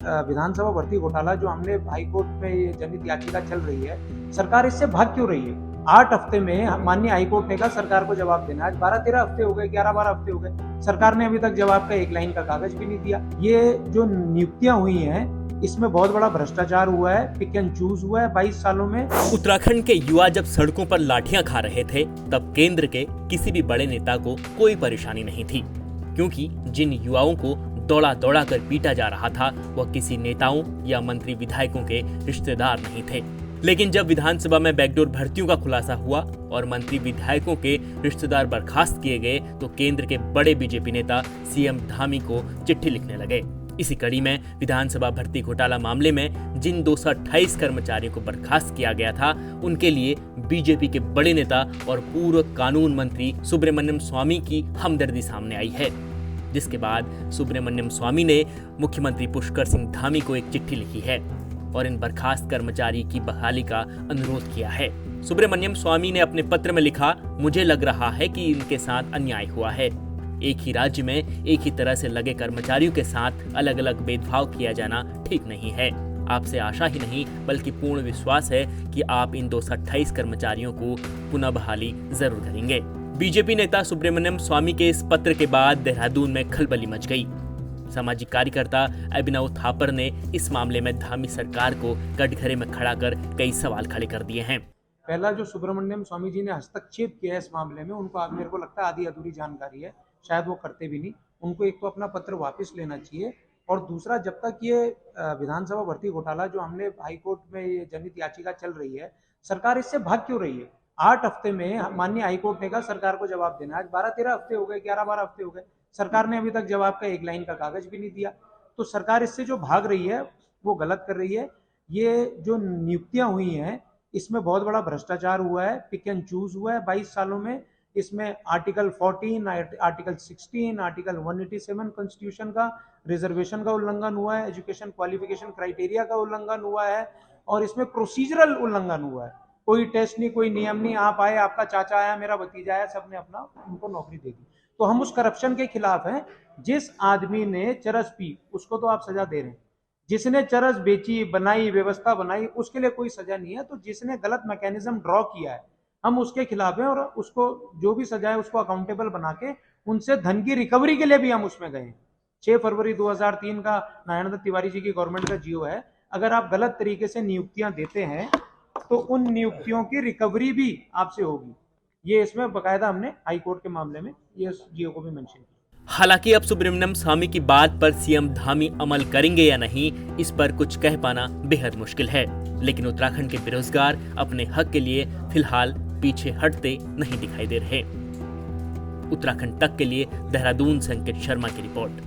विधानसभा भर्ती घोटाला जो हमने हाई कोर्ट में ये जनहित याचिका चल रही है, सरकार इससे भाग क्यों रही है? 8 हफ्ते में माननीय हाई कोर्ट ने कहा सरकार को जवाब देना। आज 12-13 हफ्ते हो गए, 11-12 हफ्ते हो गए, सरकार ने अभी तक जवाब का एक लाइन का कागज भी नहीं दिया। ये जो नियुक्तियां हुई हैं, इसमें बहुत बड़ा भ्रष्टाचार हुआ है, पिक एंड चूज हुआ है 22 सालों में। उत्तराखंड के युवा जब सड़कों पर लाठियां खा रहे थे, तब केंद्र के किसी भी बड़े नेता को कोई परेशानी नहीं थी, क्योंकि जिन युवाओं को दौड़ा दौड़ा कर पीटा जा रहा था वह किसी नेताओं या मंत्री विधायकों के रिश्तेदार नहीं थे। लेकिन जब विधानसभा में बैकडोर भर्तियों का खुलासा हुआ और मंत्री विधायकों के रिश्तेदार बर्खास्त किए गए, तो केंद्र के बड़े बीजेपी नेता सीएम धामी को चिट्ठी लिखने लगे। इसी कड़ी में विधानसभा भर्ती घोटाला मामले में जिन 228 कर्मचारियों को बर्खास्त किया गया था, उनके लिए बीजेपी के बड़े नेता और पूर्व कानून मंत्री सुब्रमण्यम स्वामी की हमदर्दी सामने आई है, जिसके बाद सुब्रमण्यम स्वामी ने मुख्यमंत्री पुष्कर सिंह धामी को एक चिट्ठी लिखी है और इन बर्खास्त कर्मचारी की बहाली का अनुरोध किया है। सुब्रमण्यम स्वामी ने अपने पत्र में लिखा, मुझे लग रहा है कि इनके साथ अन्याय हुआ है। एक ही राज्य में एक ही तरह से लगे कर्मचारियों के साथ अलग अलग भेदभाव किया जाना ठीक नहीं है। आपसे आशा ही नहीं बल्कि पूर्ण विश्वास है कि आप इन 228 कर्मचारियों को पुनः बहाली जरूर करेंगे। बीजेपी नेता सुब्रमण्यम स्वामी के इस पत्र के बाद देहरादून में खलबली मच गई। सामाजिक कार्यकर्ता अभिनव थापर ने इस मामले में धामी सरकार को कटघरे में खड़ा कर कई सवाल खड़े कर दिए हैं। पहला जो सुब्रमण्यम स्वामी जी ने हस्तक्षेप किया है इस मामले में, उनको आज मेरे को लगता है आधी अधूरी जानकारी है, शायद वो करते भी नहीं। उनको एक तो अपना पत्र वापस लेना चाहिए, और दूसरा जब तक ये विधानसभा भर्ती घोटाला जो हमने हाई कोर्ट में ये जनहित याचिका चल रही है, सरकार इससे भाग क्यों रही है? 8 हफ्ते में माननीय हाई कोर्ट ने कहा सरकार को जवाब देना। आज 12-13 हफ्ते हो गए, 11-12 हफ्ते हो गए, सरकार ने अभी तक जवाब का एक लाइन का कागज भी नहीं दिया। तो सरकार इससे जो भाग रही है वो गलत कर रही है। ये जो नियुक्तियां हुई हैं, इसमें बहुत बड़ा भ्रष्टाचार हुआ है, पिक एंड चूज हुआ है 22 सालों में। इसमें आर्टिकल 14, आर्टिकल 16, आर्टिकल 187 कॉन्स्टिट्यूशन का, रिजर्वेशन का उल्लंघन हुआ है, एजुकेशन क्वालिफिकेशन क्राइटेरिया का उल्लंघन हुआ है, और इसमें प्रोसीजरल उल्लंघन हुआ है। कोई टेस्ट नहीं, कोई नियम नहीं, आप आए, आपका चाचा आया, मेरा भतीजा आया, सबने अपना उनको नौकरी दे दी। तो हम उस करप्शन के खिलाफ हैं। जिस आदमी ने चरस पी उसको तो आप सजा दे रहे हैं, जिसने चरस बेची, बनाई, व्यवस्था बनाई, उसके लिए कोई सजा नहीं है। तो जिसने गलत मैकेनिज्म ड्रॉ किया है, हम उसके खिलाफ हैं, और उसको जो भी सजा है उसको अकाउंटेबल बना के उनसे धन की रिकवरी के लिए भी हम उसमें गए। 6 फरवरी 2003 का नारायण दत्त तिवारी जी की गवर्नमेंट का जियो है। अगर आप गलत तरीके से नियुक्तियां देते हैं तो उन नियुक्तियों की रिकवरी भी आपसे होगी। ये इसमें बकायदा हमने हाई कोर्ट के मामले में ये जियो को भी मेंशन किया। हालांकि अब सुब्रमण्यम स्वामी की बात पर सीएम धामी अमल करेंगे या नहीं, इस पर कुछ कह पाना बेहद मुश्किल है। लेकिन उत्तराखंड के बेरोजगार अपने हक के लिए फिलहाल पीछे हटते नहीं दिखाई दे रहे। उत्तराखंड तक के लिए देहरादून से अंकित शर्मा की रिपोर्ट।